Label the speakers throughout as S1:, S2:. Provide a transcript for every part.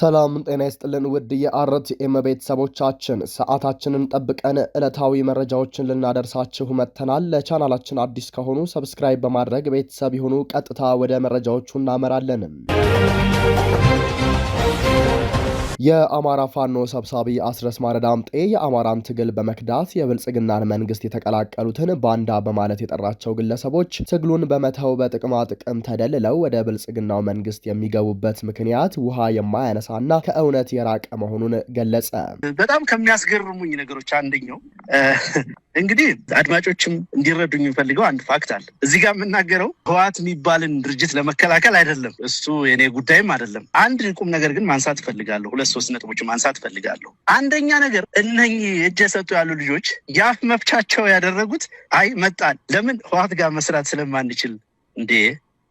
S1: ሰላም ጤና ይስጥልን ውድ የአርቲኤም ቤተሰቦቻችን ሰዓታችንን ጠብቀን ዕለታዊ መረጃዎችን ልናደርሳችሁ መጥተናል። ለቻናላችን አዲስ ከሆኑ ሰብስክራይብ በማድረግ ቤተሰብ ይሁኑ። ቀጥታ ወደ መረጃዎቹ እናመራለን። የአማራ ፋኖ ሰብሳቢ አስረስ ማረዳምጤ የአማራን ትግል በመክዳት የብልጽግናን መንግስት የተቀላቀሉትን ባንዳ በማለት የጠራቸው ግለሰቦች ትግሉን በመተው በጥቅማ ጥቅም ተደልለው ወደ ብልጽግናው መንግስት የሚገቡበት ምክንያት ውሃ የማያነሳና ከእውነት የራቀ መሆኑን ገለጸ።
S2: በጣም ከሚያስገርሙኝ ነገሮች አንደኛው እንግዲህ አድማጮችም እንዲረዱኝ የሚፈልገው አንድ ፋክት አለ። እዚህ ጋር የምናገረው ህወሓት የሚባልን ድርጅት ለመከላከል አይደለም፣ እሱ የኔ ጉዳይም አይደለም። አንድ ቁም ነገር ግን ማንሳት እፈልጋለሁ። 2-3 ነጥቦች ማንሳት እፈልጋለሁ። አንደኛ ነገር እነኚህ እጅ የሰጡ ያሉ ልጆች የአፍ መፍቻቸው ያደረጉት አይ መጣን ለምን ህወሓት ጋር መስራት ስለማንችል እንዴ።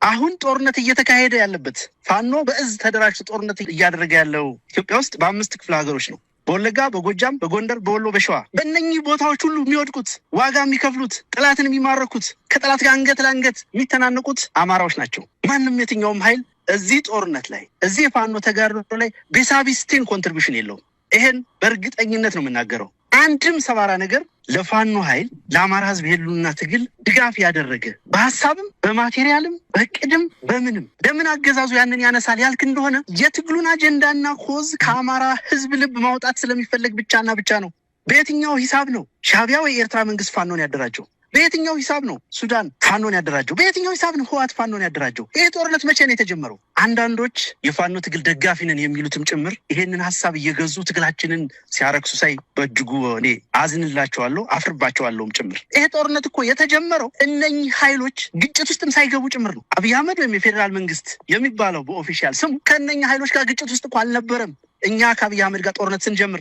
S2: አሁን ጦርነት እየተካሄደ ያለበት ፋኖ በእዝ ተደራጅቶ ጦርነት እያደረገ ያለው ኢትዮጵያ ውስጥ በ5 ክፍለ ሀገሮች ነው። በወለጋ፣ በጎጃም፣ በጎንደር፣ በወሎ፣ በሸዋ። በእነኚህ ቦታዎች ሁሉ የሚወድቁት ዋጋ የሚከፍሉት ጥላትን የሚማረኩት ከጥላት ጋር አንገት ለአንገት የሚተናነቁት አማራዎች ናቸው። ማንም የትኛውም ኃይል እዚህ ጦርነት ላይ እዚህ የፋኖ ተጋድሎ ላይ ቤሳቢስቲን ኮንትሪቢሽን የለውም። ይሄን በእርግጠኝነት ነው የምናገረው። አንድም ሰባራ ነገር ለፋኖ ኃይል ለአማራ ህዝብ የሉና ትግል ድጋፍ ያደረገ በሀሳብም በማቴሪያልም በቅድም በምንም ለምን አገዛዙ ያንን ያነሳል ያልክ እንደሆነ የትግሉን አጀንዳና ኮዝ ከአማራ ህዝብ ልብ ማውጣት ስለሚፈለግ ብቻና ብቻ ነው። በየትኛው ሂሳብ ነው ሻዕቢያ ወይ ኤርትራ መንግስት ፋኖን ያደራጀው? በየትኛው ሂሳብ ነው ሱዳን ፋኖን ያደራጀው? በየትኛው ሂሳብ ነው ህወሓት ፋኖን ያደራጀው? ይሄ ጦርነት መቼ ነው የተጀመረው? አንዳንዶች የፋኖ ትግል ደጋፊ ነን የሚሉትም ጭምር ይሄንን ሀሳብ እየገዙ ትግላችንን ሲያረክሱ ሳይ በእጅጉ እኔ አዝንላቸዋለሁ፣ አፍርባቸዋለሁም ጭምር። ይሄ ጦርነት እኮ የተጀመረው እነኚህ ኃይሎች ግጭት ውስጥም ሳይገቡ ጭምር ነው። አብይ አህመድ ወይም የፌዴራል መንግስት የሚባለው በኦፊሻል ስሙ ከእነኚህ ኃይሎች ጋር ግጭት ውስጥ እኮ አልነበረም። እኛ ከአብይ አህመድ ጋር ጦርነት ሲጀምር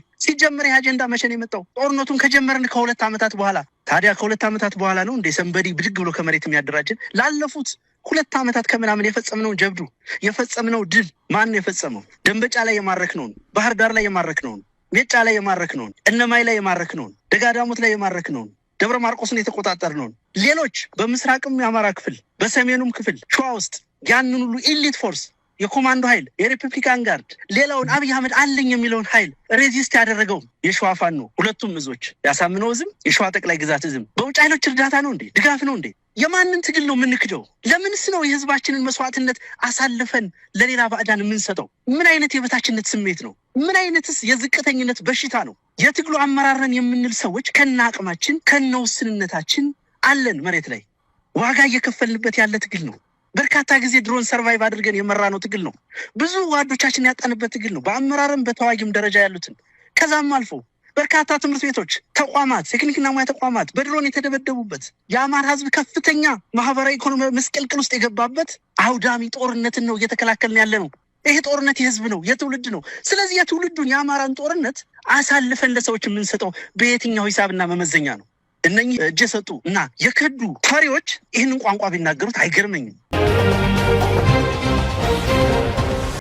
S2: ይህ አጀንዳ መቼ ነው የመጣው? ጦርነቱን ከጀመርን ከ2 ዓመታት በኋላ። ታዲያ ከ2 ዓመታት በኋላ ነው እንደ ሰንበዲ ብድግ ብሎ ከመሬት የሚያደራጀን? ላለፉት 2 ዓመታት ከምናምን የፈጸምነውን ጀብዱ የፈጸምነው ድል ማን የፈጸመው? ደንበጫ ላይ የማረክነውን፣ ባህር ዳር ላይ የማረክነውን፣ ሜጫ ላይ የማረክነውን፣ እነማይ ላይ የማረክነውን፣ ደጋዳሞት ላይ የማረክነውን፣ ደብረ ማርቆስን የተቆጣጠርነውን፣ ሌሎች በምስራቅም የአማራ ክፍል በሰሜኑም ክፍል ሸዋ ውስጥ ያንን ሁሉ ኢሊት ፎርስ የኮማንዶ ኃይል የሪፐብሊካን ጋርድ ሌላውን አብይ አህመድ አለኝ የሚለውን ኃይል ሬዚስት ያደረገው የሸዋ ፋኖ ሁለቱም እዞች ያሳምነው እዝም የሸዋ ጠቅላይ ግዛት እዝም በውጭ ኃይሎች እርዳታ ነው እንዴ? ድጋፍ ነው እንዴ? የማንን ትግል ነው የምንክደው? ለምንስ ነው የህዝባችንን መስዋዕትነት አሳልፈን ለሌላ ባዕዳን የምንሰጠው? ምን አይነት የበታችነት ስሜት ነው? ምን አይነትስ የዝቅተኝነት በሽታ ነው? የትግሉ አመራረን የምንል ሰዎች ከነ አቅማችን ከነ ውስንነታችን አለን መሬት ላይ ዋጋ እየከፈልንበት ያለ ትግል ነው። በርካታ ጊዜ ድሮን ሰርቫይቭ አድርገን የመራነው ትግል ነው። ብዙ ጓዶቻችን ያጣንበት ትግል ነው። በአመራርም በተዋጊም ደረጃ ያሉትን ከዛም አልፎ በርካታ ትምህርት ቤቶች፣ ተቋማት፣ ቴክኒክና ሙያ ተቋማት በድሮን የተደበደቡበት የአማራ ህዝብ ከፍተኛ ማህበራዊ ኢኮኖሚ መስቀልቅል ውስጥ የገባበት አውዳሚ ጦርነትን ነው እየተከላከልን ያለ ነው። ይሄ ጦርነት የህዝብ ነው፣ የትውልድ ነው። ስለዚህ የትውልዱን የአማራን ጦርነት አሳልፈን ለሰዎች የምንሰጠው በየትኛው ሂሳብና መመዘኛ ነው? እነኚህ እጅ የሰጡ እና የከዱ ፈሪዎች ይህንን ቋንቋ ቢናገሩት አይገርመኝም።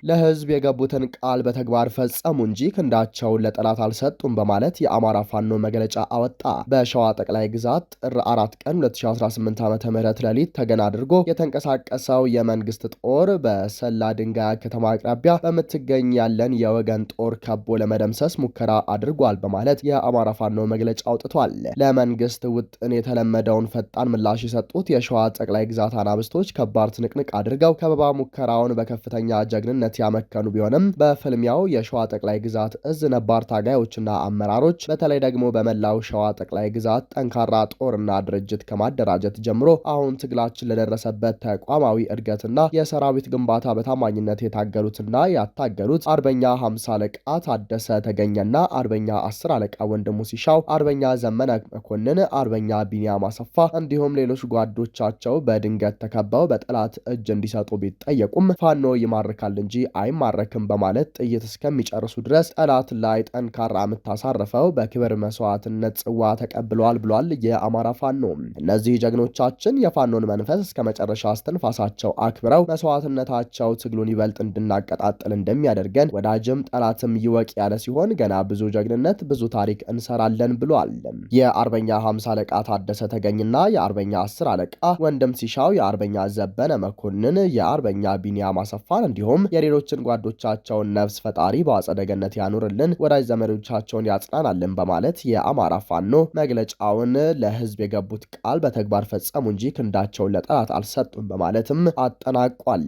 S1: ለህዝብ የገቡትን ቃል በተግባር ፈጸሙ እንጂ ክንዳቸውን ለጠላት አልሰጡም በማለት የአማራ ፋኖ መግለጫ አወጣ። በሸዋ ጠቅላይ ግዛት ጥር 4 ቀን 2018 ዓ.ም ሌሊት ተገን አድርጎ የተንቀሳቀሰው የመንግስት ጦር በሰላ ድንጋይ ከተማ አቅራቢያ በምትገኝ ያለን የወገን ጦር ከቦ ለመደምሰስ ሙከራ አድርጓል በማለት የአማራ ፋኖ መግለጫ አውጥቷል። ለመንግስት ውጥን የተለመደውን ፈጣን ምላሽ የሰጡት የሸዋ ጠቅላይ ግዛት አናብስቶች ከባድ ትንቅንቅ አድርገው ከበባ ሙከራውን በከፍተኛ ጀግንነት ያመከኑ ቢሆንም በፍልሚያው የሸዋ ጠቅላይ ግዛት እዝ ነባር ታጋዮችና አመራሮች በተለይ ደግሞ በመላው ሸዋ ጠቅላይ ግዛት ጠንካራ ጦርና ድርጅት ከማደራጀት ጀምሮ አሁን ትግላችን ለደረሰበት ተቋማዊ እድገትና የሰራዊት ግንባታ በታማኝነት የታገሉትና ያታገሉት አርበኛ 50 አለቃ ታደሰ ተገኘና አርበኛ 10 አለቃ ወንድሙ ሲሻው፣ አርበኛ ዘመነ መኮንን፣ አርበኛ ቢኒያም አሰፋ እንዲሁም ሌሎች ጓዶቻቸው በድንገት ተከበው በጠላት እጅ እንዲሰጡ ቢጠየቁም ፋኖ ይማርካል እንጂ አይማረክም በማለት ጥይት እስከሚጨርሱ ድረስ ጠላት ላይ ጠንካራ የምታሳርፈው በክብር መስዋዕትነት ጽዋ ተቀብለዋል ብሏል የአማራ ፋኖ። እነዚህ ጀግኖቻችን የፋኖን መንፈስ እስከ መጨረሻ አስተንፋሳቸው አክብረው መስዋዕትነታቸው ትግሉን ይበልጥ እንድናቀጣጥል እንደሚያደርገን ወዳጅም ጠላትም ይወቅ ያለ ሲሆን ገና ብዙ ጀግንነት ብዙ ታሪክ እንሰራለን ብሏል። የአርበኛ 50 አለቃ ታደሰ ተገኝና የአርበኛ 10 አለቃ ወንድም ሲሻው፣ የአርበኛ ዘበነ መኮንን፣ የአርበኛ ቢኒያም አሰፋን እንዲሁም የሌሎችን ጓዶቻቸውን ነፍስ ፈጣሪ በአጸደ ገነት ያኑርልን፣ ወዳጅ ዘመዶቻቸውን ያጽናናልን በማለት የአማራ ፋኖ መግለጫውን ለህዝብ የገቡት ቃል በተግባር ፈጸሙ እንጂ ክንዳቸውን ለጠላት አልሰጡም በማለትም አጠናቋል።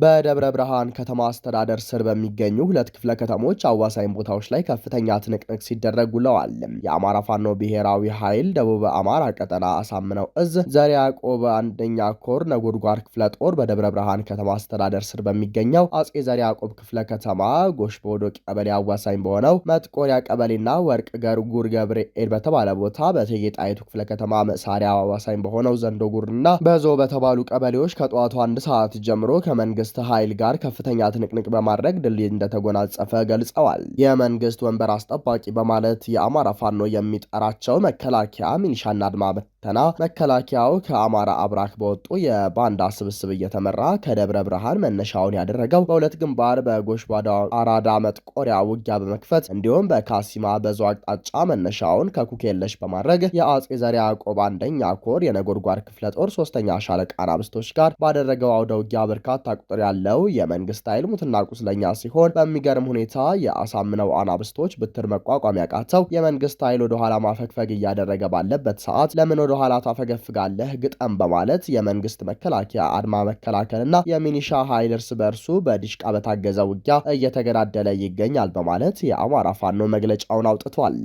S1: በደብረ ብርሃን ከተማ አስተዳደር ስር በሚገኙ 2 ክፍለ ከተሞች አዋሳኝ ቦታዎች ላይ ከፍተኛ ትንቅንቅ ሲደረግ ውለዋል። የአማራ ፋኖ ብሔራዊ ኃይል ደቡብ አማራ ቀጠና አሳምነው እዝ ዘርዓ ያዕቆብ አንደኛ ኮር ነጎድጓድ ክፍለ ጦር በደብረ ብርሃን ከተማ አስተዳደር ስር በሚገኘው አጼ ዘርዓ ያዕቆብ ክፍለ ከተማ ጎሽ ቦዶ ቀበሌ አዋሳኝ በሆነው መጥቆሪያ ቀበሌና ወርቅ ገርጉር ገብርኤል በተባለ ቦታ በእቴጌ ጣይቱ ክፍለ ከተማ መሳሪያ አዋሳኝ በሆነው ዘንዶጉርና በዞ በተባሉ ቀበሌዎች ከጠዋቱ 1 ሰዓት ጀምሮ ከመንግስት ኃይል ጋር ከፍተኛ ትንቅንቅ በማድረግ ድል እንደተጎናጸፈ ገልጸዋል። የመንግስት ወንበር አስጠባቂ በማለት የአማራ ፋኖ የሚጠራቸው መከላከያ፣ ሚሊሻና አድማ በተና መከላከያው ከአማራ አብራክ በወጡ የባንዳ ስብስብ እየተመራ ከደብረ ብርሃን መነሻውን ያደረገው በ2 ግንባር በጎሽባዳ አራዳ መጥቆሪያ ውጊያ በመክፈት እንዲሁም በካሲማ በዞ አቅጣጫ መነሻውን ከኩኬለሽ በማድረግ የአጼ ዘርዓ ያዕቆብ አንደኛ ኮር የነጎድጓድ ክፍለ ጦር 3ኛ ሻለቃ አናብስቶች ጋር ባደረገው አውደ ውጊያ በርካታ ቁጥር ያለው የመንግስት ኃይል ሙትና ቁስለኛ ሲሆን በሚገርም ሁኔታ የአሳምነው አናብስቶች ብትር መቋቋም ያቃተው የመንግስት ኃይል ወደ ኋላ ማፈግፈግ እያደረገ ባለበት ሰዓት ለምን ወደ ኋላ ታፈገፍጋለህ ግጠም በማለት የመንግስት መከላከያ አድማ መከላከልና የሚኒሻ ኃይል እርስ በርሱ በዲሽቃ በታገዘ ውጊያ እየተገዳደለ ይገኛል በማለት የአማራ ፋኖ መግለጫውን አውጥቷል።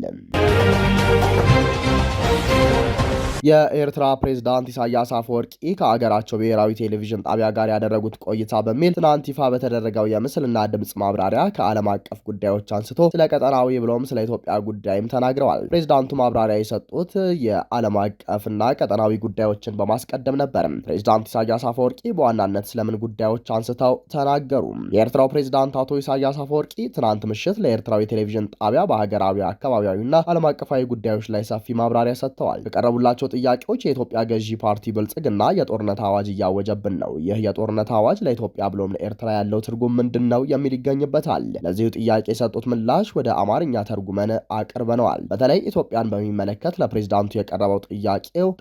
S1: የኤርትራ ፕሬዝዳንት ኢሳያስ አፈወርቂ ከአገራቸው ብሔራዊ ቴሌቪዥን ጣቢያ ጋር ያደረጉት ቆይታ በሚል ትናንት ይፋ በተደረገው የምስልና ድምጽ ማብራሪያ ከዓለም አቀፍ ጉዳዮች አንስቶ ስለ ቀጠናዊ ብሎም ስለ ኢትዮጵያ ጉዳይም ተናግረዋል። ፕሬዝዳንቱ ማብራሪያ የሰጡት የዓለም አቀፍና ቀጠናዊ ጉዳዮችን በማስቀደም ነበር። ፕሬዝዳንት ኢሳያስ አፈወርቂ በዋናነት ስለምን ጉዳዮች አንስተው ተናገሩ? የኤርትራው ፕሬዝዳንት አቶ ኢሳያስ አፈወርቂ ትናንት ምሽት ለኤርትራዊ ቴሌቪዥን ጣቢያ በሀገራዊ አካባቢያዊና ዓለም አቀፋዊ ጉዳዮች ላይ ሰፊ ማብራሪያ ሰጥተዋል። የቀረቡላቸው ጥያቄዎች የኢትዮጵያ ገዢ ፓርቲ ብልጽግና የጦርነት አዋጅ እያወጀብን ነው። ይህ የጦርነት አዋጅ ለኢትዮጵያ ብሎም ለኤርትራ ያለው ትርጉም ምንድን ነው የሚል ይገኝበታል። ለዚሁ ጥያቄ የሰጡት ምላሽ ወደ አማርኛ ተርጉመን አቅርበነዋል። በተለይ ኢትዮጵያን በሚመለከት ለፕሬዝዳንቱ የቀረበው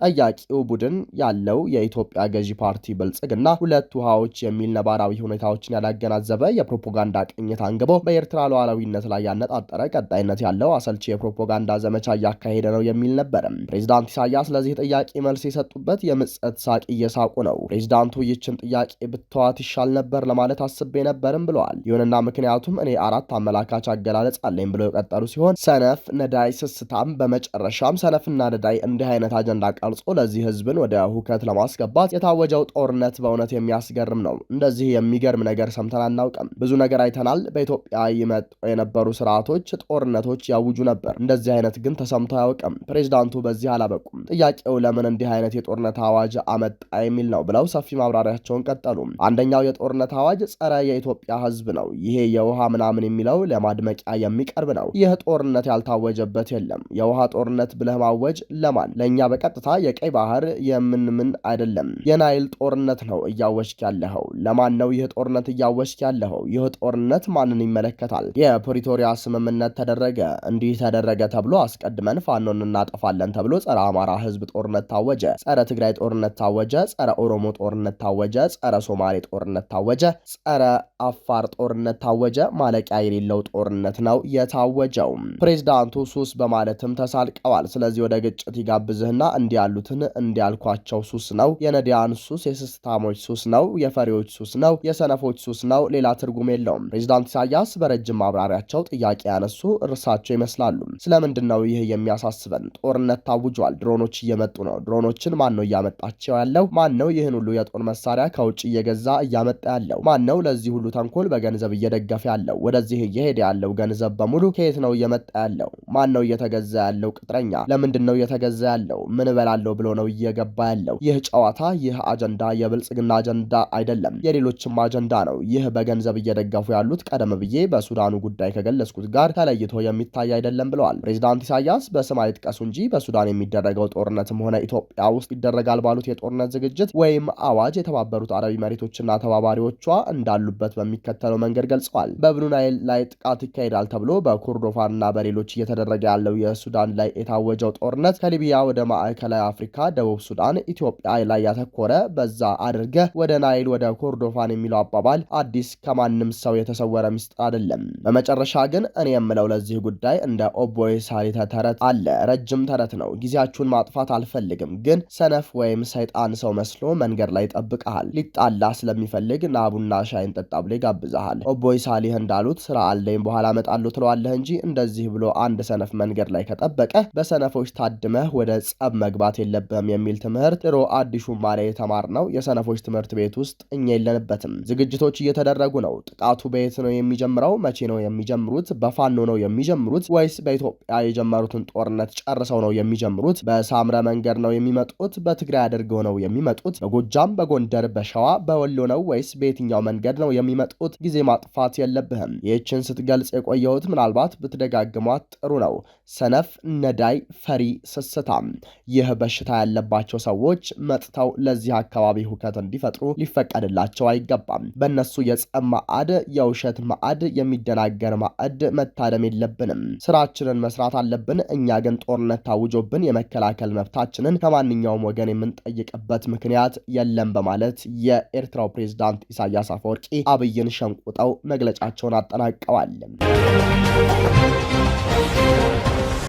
S1: ጠያቂው ቡድን ያለው የኢትዮጵያ ገዢ ፓርቲ ብልጽግና 2 ውሃዎች የሚል ነባራዊ ሁኔታዎችን ያላገናዘበ የፕሮፓጋንዳ ቅኝት አንግቦ በኤርትራ ሉዓላዊነት ላይ ያነጣጠረ ቀጣይነት ያለው አሰልቺ የፕሮፓጋንዳ ዘመቻ እያካሄደ ነው የሚል ነበር። ፕሬዝዳንት ኢሳያስ ለዚህ ጥያቄ መልስ የሰጡበት የምጸት ሳቅ እየሳቁ ነው። ፕሬዝዳንቱ ይችን ጥያቄ ብትዋት ይሻል ነበር ለማለት አስቤ ነበርም ብለዋል። ይሁንና ምክንያቱም እኔ 4 አመላካች አገላለጽ አለኝ ብለው የቀጠሉ ሲሆን ሰነፍ፣ ነዳይ፣ ስስታም፣ በመጨረሻም ሰነፍና ነዳይ እንዲህ አይነት አጀንዳ ቀርጾ ለዚህ ህዝብን ወደ ሁከት ለማስገባት የታወጀው ጦርነት በእውነት የሚያስገርም ነው። እንደዚህ የሚገርም ነገር ሰምተን አናውቅም። ብዙ ነገር አይተናል። በኢትዮጵያ ይመጡ የነበሩ ስርዓቶች ጦርነቶች ያውጁ ነበር። እንደዚህ አይነት ግን ተሰምቶ አያውቅም። ፕሬዝዳንቱ በዚህ አላበቁም። ጥያቄው ለምን እንዲህ አይነት የጦርነት አዋጅ አመጣ የሚል ነው ብለው ሰፊ ማብራሪያቸውን ቀጠሉ። አንደኛው የጦርነት አዋጅ ጸረ የኢትዮጵያ ህዝብ ነው። ይሄ የውሃ ምናምን የሚለው ለማድመቂያ የሚቀርብ ነው። ይህ ጦርነት ያልታወጀበት የለም። የውሃ ጦርነት ብለህ ማወጅ ለማን? ለእኛ በቀጥታ የቀይ ባህር የምንምን አይደለም። የናይል ጦርነት ነው እያወጅክ ያለኸው። ለማን ነው ይህ ጦርነት እያወጅክ ያለኸው? ይህ ጦርነት ማንን ይመለከታል? የፕሪቶሪያ ስምምነት ተደረገ፣ እንዲህ ተደረገ ተብሎ አስቀድመን ፋኖን እናጠፋለን ተብሎ ጸረ አማራ ህዝብ ጦርነት ታወጀ፣ ጸረ ትግራይ ጦርነት ታወጀ፣ ጸረ ኦሮሞ ጦርነት ታወጀ፣ ጸረ ሶማሌ ጦርነት ታወጀ፣ ጸረ አፋር ጦርነት ታወጀ። ማለቂያ የሌለው ጦርነት ነው የታወጀው። ፕሬዝዳንቱ ሱስ በማለትም ተሳልቀዋል። ስለዚህ ወደ ግጭት ይጋብዝህና እንዲያሉትን እንዲያልኳቸው ሱስ ነው፣ የነዲያን ሱስ፣ የስስታሞች ሱስ ነው፣ የፈሪዎች ሱስ ነው፣ የሰነፎች ሱስ ነው። ሌላ ትርጉም የለውም። ፕሬዝዳንት ኢሳያስ በረጅም ማብራሪያቸው ጥያቄ ያነሱ እርሳቸው ይመስላሉ። ስለምንድን ነው ይህ የሚያሳስበን? ጦርነት ታውጇል። ድሮኖች እየመጡ ነው። ድሮኖችን ማን ነው እያመጣቸው ያለው? ማን ነው ይህን ሁሉ የጦር መሳሪያ ከውጭ እየገዛ እያመጣ ያለው? ማን ነው ለዚህ ሁሉ ተንኮል በገንዘብ እየደገፈ ያለው? ወደዚህ እየሄደ ያለው ገንዘብ በሙሉ ከየት ነው እየመጣ ያለው? ማን ነው እየተገዛ ያለው ቅጥረኛ? ለምንድን ነው እየተገዛ ያለው? ምን እበላለሁ ብሎ ነው እየገባ ያለው? ይህ ጨዋታ፣ ይህ አጀንዳ የብልጽግና አጀንዳ አይደለም፣ የሌሎችም አጀንዳ ነው። ይህ በገንዘብ እየደገፉ ያሉት ቀደም ብዬ በሱዳኑ ጉዳይ ከገለጽኩት ጋር ተለይቶ የሚታይ አይደለም ብለዋል ፕሬዝዳንት ኢሳያስ። በስም አይጥቀሱ እንጂ በሱዳን የሚደረገው ጦርነት ጦርነትም ሆነ ኢትዮጵያ ውስጥ ይደረጋል ባሉት የጦርነት ዝግጅት ወይም አዋጅ የተባበሩት አረብ ኤሚሬቶችና ተባባሪዎቿ እንዳሉበት በሚከተለው መንገድ ገልጸዋል። በብሉ ናይል ላይ ጥቃት ይካሄዳል ተብሎ በኮርዶፋንና በሌሎች እየተደረገ ያለው የሱዳን ላይ የታወጀው ጦርነት ከሊቢያ ወደ ማዕከላዊ አፍሪካ፣ ደቡብ ሱዳን፣ ኢትዮጵያ ላይ ያተኮረ በዛ አድርገህ ወደ ናይል ወደ ኮርዶፋን የሚለው አባባል አዲስ ከማንም ሰው የተሰወረ ምስጢር አይደለም። በመጨረሻ ግን እኔ የምለው ለዚህ ጉዳይ እንደ ኦቦይ ሳሊተ ተረት አለ። ረጅም ተረት ነው። ጊዜያችሁን ማጥፋት አልፈልግም፣ ግን ሰነፍ ወይም ሰይጣን ሰው መስሎ መንገድ ላይ ጠብቀሃል። ሊጣላ ስለሚፈልግ ና ቡና ሻይን ጠጣ ብሎ ይጋብዛሃል። ኦቦይ ሳሊህ እንዳሉት ስራ አለኝ በኋላ እመጣለሁ ትለዋለህ እንጂ እንደዚህ ብሎ አንድ ሰነፍ መንገድ ላይ ከጠበቀ በሰነፎች ታድመህ ወደ ጸብ መግባት የለብህም የሚል ትምህርት ድሮ አዲሱ ማሪያ የተማርነው የሰነፎች ትምህርት ቤት ውስጥ እኛ የለንበትም። ዝግጅቶች እየተደረጉ ነው። ጥቃቱ በየት ነው የሚጀምረው? መቼ ነው የሚጀምሩት? በፋኖ ነው የሚጀምሩት ወይስ በኢትዮጵያ የጀመሩትን ጦርነት ጨርሰው ነው የሚጀምሩት? በሳምረ መንገድ ነው የሚመጡት? በትግራይ አድርገው ነው የሚመጡት? በጎጃም፣ በጎንደር፣ በሸዋ፣ በወሎ ነው ወይስ በየትኛው መንገድ ነው የሚመጡት? ጊዜ ማጥፋት የለብህም። ይህችን ስትገልጽ የቆየሁት ምናልባት ብትደጋግሟት ጥሩ ነው። ሰነፍ፣ ነዳይ፣ ፈሪ፣ ስስታም፣ ይህ በሽታ ያለባቸው ሰዎች መጥተው ለዚህ አካባቢ ሁከት እንዲፈጥሩ ሊፈቀድላቸው አይገባም። በእነሱ የጸብ ማዕድ፣ የውሸት ማዕድ፣ የሚደናገር ማዕድ መታደም የለብንም። ስራችንን መስራት አለብን። እኛ ግን ጦርነት ታውጆብን የመከላከል መብታችንን ከማንኛውም ወገን የምንጠይቅበት ምክንያት የለም በማለት የኤርትራው ፕሬዝዳንት ኢሳያስ አፈወርቂ አብይን ሸንቁጠው መግለጫቸውን አጠናቀዋል።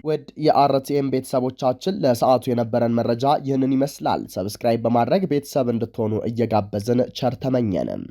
S1: ውድ የአርቲኤም ቤተሰቦቻችን ለሰዓቱ የነበረን መረጃ ይህንን ይመስላል። ሰብስክራይብ በማድረግ ቤተሰብ እንድትሆኑ እየጋበዝን ቸር ተመኘን።